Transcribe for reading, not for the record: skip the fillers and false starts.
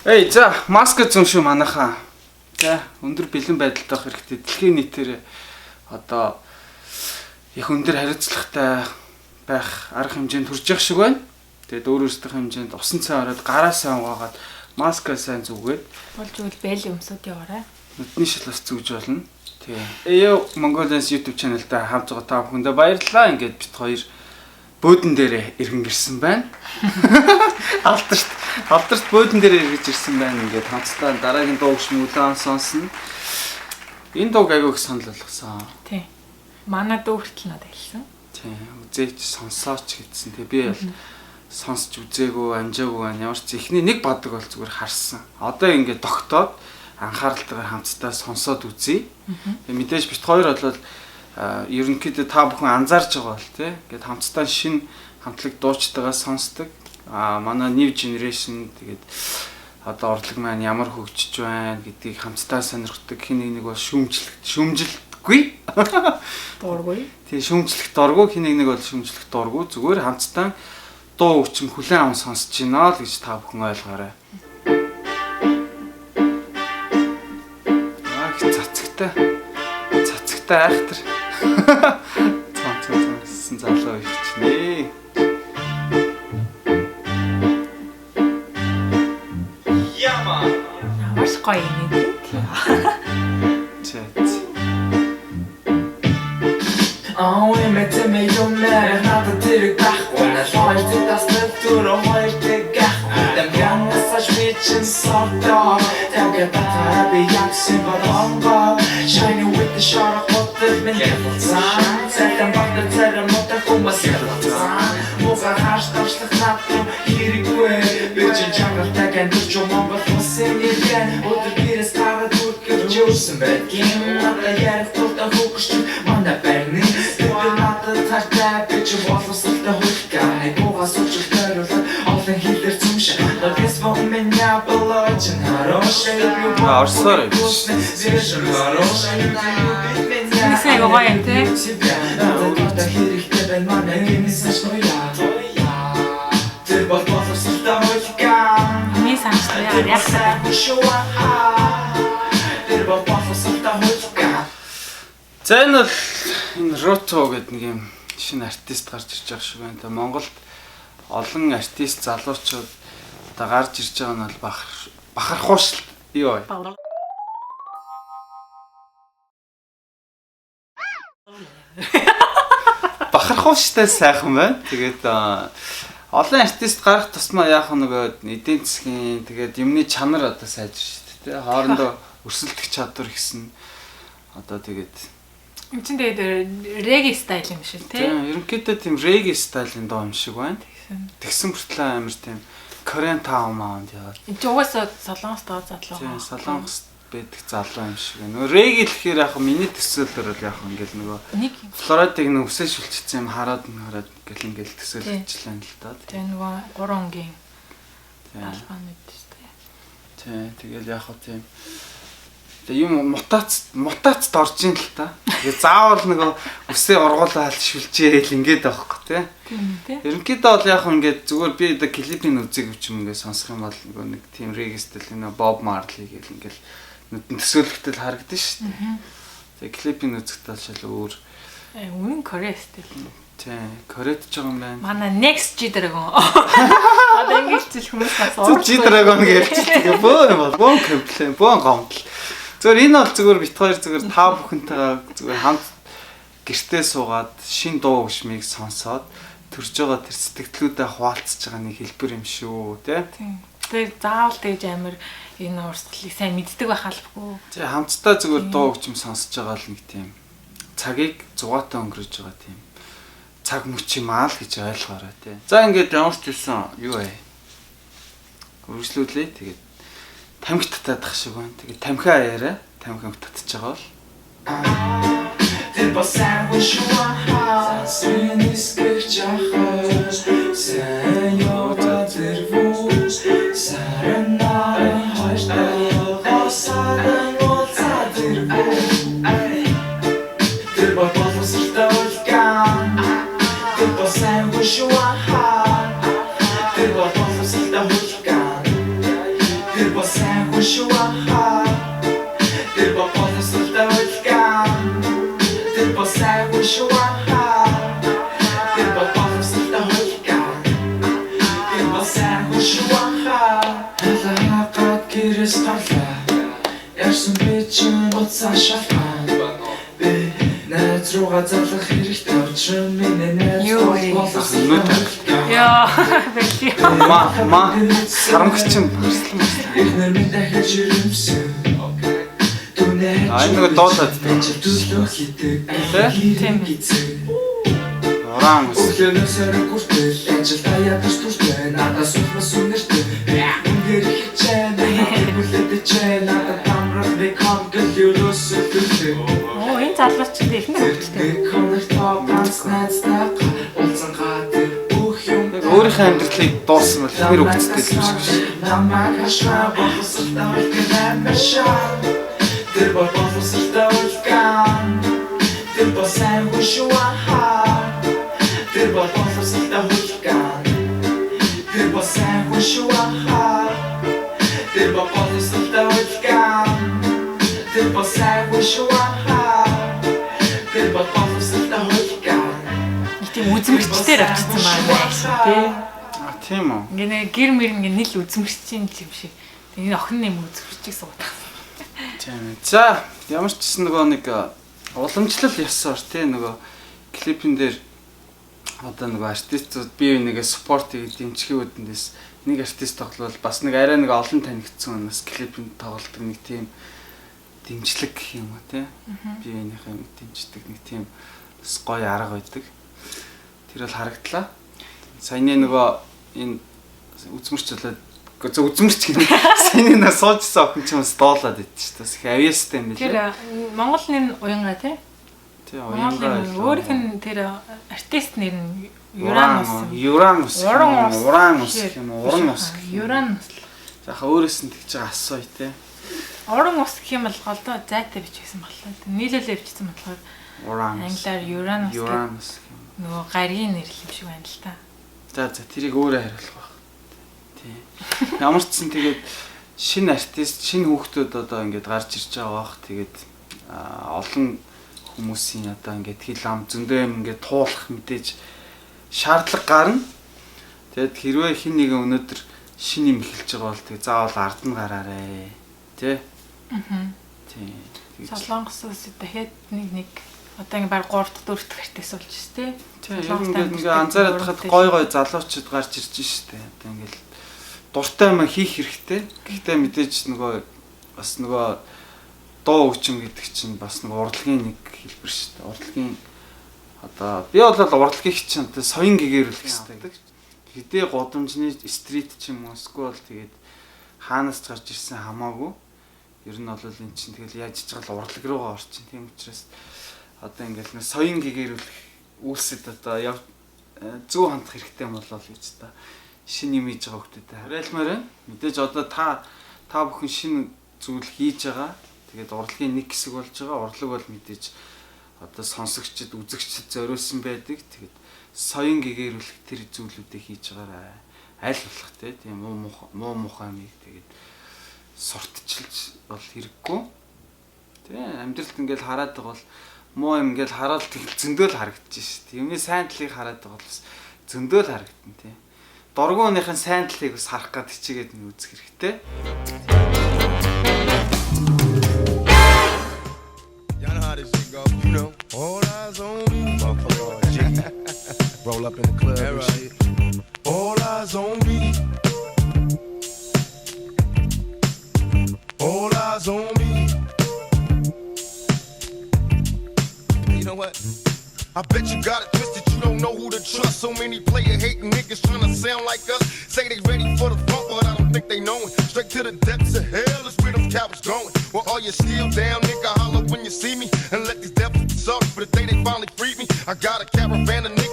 Эй, за маск зүүн шүү манайхаа. За өндөр бэлэн байдалтай байх хэрэгтэй. Дэлхийн нийтээр одоо их өндөр хариуцлагатай байх арга хэмжээнд хүрч явах шиг байна. Тэгээд өөр өөрсдийнх хэмжээнд усан цай ороод гараасаа угаагаад маскаа сайн зүгээд болж үл бэйли өмсөд яваарай. нүдний шил бас зүүж болно. Тийм. Эё Mongolians YouTube channel-тай хамт байгаа та бүхэндээ баярлалаа. Ингээд бит хоёр бөөдөн дээр иргэн гэрсэн байна. Алдарт бөөдөн дээр иргэж ирсэн байна. Ингээд хамтдаа дараагийн дуу гүшин үлээн сонсно. Энэ дууг аягүй их санал болгосон. Тийм. Манай дүү хүртэл надад хэлсэн. Тийм. Үзээч сонсооч гэдсэн. Тэгээ би бол сонсч үзээгүй, амжаагүй байна. Ямар ч ихний нэг бадаг бол зүгээр харсан. Одоо ингээд тогтоод анхааралтайгаар хамтдаа сонсоод үзье. Тэгээ мэдээж бит хоёр бол ерөнхийдөө та бүхэн анзаарж байгаа бол тий. Ингээд хамтдаа шинэ хамтлаг дуучтайгаа сонсдог. Манай new generation тэгээд одоо урлаг маань ямар хөгжиж байна гэдгийг хамтдаа сонирхдаг. Хин нэг бол шүүмжилдэггүй. Дургүй. Тий, шүүмжлэх дургүй, хин нэг бол шүүмжлэх дургүй. Зүгээр хамтдаа дуу өвчм хүлэн аван сонсож байна л гэж та бүхэн ойлгоорой. Цацагтай айхтар. Цаан залуу ихчнээ. Яма. Ямарч гоё нэг. Oh, met me jongen, had het direct байхгүй. Лойд тастал түрүү хоёртыг дэм янасаж бичэн сордоо. Тэгээд би ягсан баронго. Shining with the sharp of the minute sun. Sättan багтар царам мотор хумасгалсан. Муга хашташлах надад хэрэггүй. Би чинь чангалтай гэнэ ч юм бол хүсэн нэгэн. Өдөр бирээс гараад үргэлж юусан байдгийн. Надад ярих тултаа хөгч манда байна. Тартаа гэж боловсролтой хөлгөө айгуугаа суучих тойруулаад олон хэлээр цөмш Логис во меня было очень хорошее Орсоор Зэшэр хорошее Нисээ гоё юм тий. Надад хэрэгтэй байна манай нисэж ноёа Тэр боловсролтой хөлгөө Миний санаж яах Тэр боловсролтой хөлгөө За энэ бол энэ Ruto гэдэг нэг юм шинэ артист гарч ирж байгаа шиг байна. Тэгээ Монголд олон артист залуучууд одоо гарч ирж байгаа нь бол бахархуушл юу вэ? Бахархууштай сайхан байна. Тэгээд олон артист гарах тусмаа яах нөгөө эдийн засгийн тэгээд юмны чанар одоо сайжир шүү дээ. Хоорондоо өрсөлдөх чадвар гэсэн одоо тэгээд Энд чинь тэгээд реги стайл юм шиг тий. Тийм, ерөнхийдөө тийм реги стайлын дуу юм шиг байна. Тэгсэн хүртэл амар тийм Korean Town Mound яа. Энд чинь угаасаа солонгос доо залуу. Тийм, солонгос байдаг залуу юм шиг байна. Нөгөө реги л гэхээр яг миний төсөөлөл бол яг ингээл нөгөө Нэг Флоридыг нүсээ шүлчсэн юм хараад ингээл төсөөлчихлээ л даа. тийм нөгөө 3 өнгийн албан мэд шүү дээ. Тийм, тэгэл яг хөө тийм Тэгээ юм мутацд орж ийн л та. Тэгээ заавал нөгөө үсээ ургуулаад шүлжээл ингээд байхгүй тий. Тийм тий. Ерөнхийдөө бол яг ингээд зүгээр би одоо клипийн үзэг өвчм ингээд сонсох юм бол нөгөө нэг тийм регистэл нөгөө Bob Marley гэл ингээд нүдэн төсөөлөлтөд харагдсан шүү дээ. Тэгээ клипийн үзэгт бол шал өөр. Үнэн Корея стил. Тий, Кореяд ч байгаа юм байна. Манай Next G Dragon. Одоо ингэж зэл хүмүүс бас G Dragon гэж тэгээ бөө юм бол бөө комплен, бөө гомдол. Зүгээр энэ бол зүгээр бит хоёр зүгээр та бүхэнтэйгээ зүгээр хамт гэртээ суугаад шин дуу гүшмийг сонсоод төрж байгаа тэр сэтгэлдлүүдэд хуваалцж байгаа нэг хэлбэр юм шүү тий. Тэр заавал тэгж амар энэ урсгалыг сайн мэддэг байх албагүй. Тий хамтдаа зүгээр дуу гүшм сонсож байгаа л нэг тийм цагийг зугаатай өнгөрөөж байгаа тийм цаг мөч юм аа л гэж ойлгоорой тий. За ингээд ямар ч байсан юу вэ? Үргэлжлүүлээ тэгээд тамхи татаадах шиг байна. Тэгээд тамхиа яриа. Тамхи татчих байгаа бол. Тэр босаа шуаа сэнис гэрчахаа сэньора тэрвүү сарнаа хаштай хасаа ноцаа тэрвүү Тэр босаа ган Тэр босаа шуаа Тэр босаа ган Тэр сайн хүн шүү тэр бол боловсролтой хулгай тэр бол сайн хүн шүү хагад гэрээс гарлаа ярьсан би чинь уцаа шалган би найз руугаа залах хэрэгтэй учраа миний найз боловсролтой хулгай Яа, бэлээ. Сарамгчин барслан. Эхнэр минь дахиж ирэмсэн. Нэг дуулаад тийм. Уран ус. Өглөөнөөсөө хүртэл ажил таяатаж туртай надаас улмас үнэртэй. Үнээр хичээнэ бүлэдэж надад тамрах нэг хангалтөөс төлөө. Оо, энэ залууч ихнэ хөвгөлтэй. Өөрийнхөө амьдралыг дуурсан бол хэр өгцтэй юм шиг шүү. Намайг хашаа боловсролтой хулгай тэр бол боловсролтой хулгай тэр бол сайн хүн шүү тэр бол боловсролтой хулгай тэр бол сайн хүн шүү тэр бол боловсролтой хулгай тэр бол сайн хүн шүү тэр бол боловсролтой хулгай Тийм үзмэрчдээр авчихсан байна тий. Тийм үү. Ингээ гэр мэр ингээ нийл үзмэрчийн юм шиг. Тэгээ охин нэм үзмэрчийг суудаг. Тийм. За ямар ч гэсэн нөгөө нэг уламжлал ёсоор тий нөгөө клипэн дээр одоо нөгөө артистууд бие бинийгээ спорт хийгээд дэмжих үүднээс нэг артист тоглол бас нэг арай нэг олон танигдсан хүнээс клипэнд тоглолдог нэг тийм дэмжлэг гэх юм уу тий. Бие бинийхээ дэмждэг нэг тийм бас гоё арга байдаг. Тэр бол харагдлаа. Саяны нөгөө энэ үзмэрч болоод үзмэрч гэнэ. Саяны нэг суужсан охин ч юмс доолаад идэв ч бас их авьяастай юм билээ. Тэр Монгол нэр нь уянга тий. Тий уянга. Өөрийнх нь тэр артист нэр нь Уранус юм уу? Уранус. Заха өөрөөс нь тэгж байгаа асууя тий. Орон ус гэх юм бол голдоо зайтай бичсэн болохоор нийлүүлээ бичсэн болохоор Уранус. Англиар Uranus нөгөө гарийн нэр юм шиг байна л та. За тэрийг өөрөө хариулах байх. Тий. Ямар ч гэсэн тэгээд шинэ артист, шинэ хүүхдүүд одоо ингээд гарч ирж байгаа бах. Тэгээд олон хүмүүсийн одоо ингээд хил ам зөндөө юм ингээд туулах мэдээж шаардлага гарна. Тэгээд хэрвээ хин нэгэн өнөөдөр шинэ юм эхэлж байгаа бол тэгээд заавал ард нь гараарэ. Тий. Тий. Солонгос улс дахиад нэг одоо ингээ баг 3 дахь 4 дахь артист болж шүү дээ. Ингээ анзаараад хахад гой залуучууд гарч ирж штэ. Одоо ингээл дуртай юм хийх хэрэгтэй. Гэхдээ мэдээж нөгөө бас нөгөө дуу өвчм гэдэг чинь бас нэг урлагийн нэг хэлбэр штэ. Урлагийн одоо би бол урлагийг чинь одоо соён гэгэрүүлэх хэрэгтэй. Хэдий годамжны стрит ч юм уу эсвэл тэгээд хаанаас гарч ирсэн хамаагүй. Ер нь бол эн чинь тэгэл яаж ч жаал урлаг руугаа орчин. Тийм учраас одоо ингээл нэг соён гэгэрүүлэх үйлсэд одоо зөв хандах хэрэгтэй юм болоо л гэж та шинэ юм хийж байгаа хүмүүстэй хариулмаар байна. Мэдээж одоо та бүхэн шинэ зүйл хийж байгаа. Тэгээд урлагийн нэг хэсэг болж байгаа. Урлаг бол мэдээж одоо сонсогчд, үзэгчд зориулсан байдаг. Тэгээд соён гэгэрүүлэх тэр зүйлүүдийг хийж байгаарай. Аль болох тийм муу мухай амиг тэгээд сурталчилж бол хэрэггүй. Тийм амьдралд ингээл хараад байгаа бол муу юм ингээл хараад зөндөл харагдаж шээ. Юмны сайн талыг хараад байгаа бол зөндөл харагдана тийм. Дургуун хүнийхэн сайн талыг бас харах гад хичээгээд нэг үзэх хэрэгтэй. Y'all know how this shit go, you know. All eyes on me, motherfucker. Roll up in the club and shit. All eyes on me. All eyes on me. You know what? I bet you got it twisted, you don't know who to trust. So many player hating niggas trying to sound like us. Say they ready for the funk, but I don't think they know it. Straight to the depths of hell is where them cowards going. Well, are you still down, nigga? Holler when you see me. And let these devils be sorry for the day they finally freed me. I got a caravan of niggas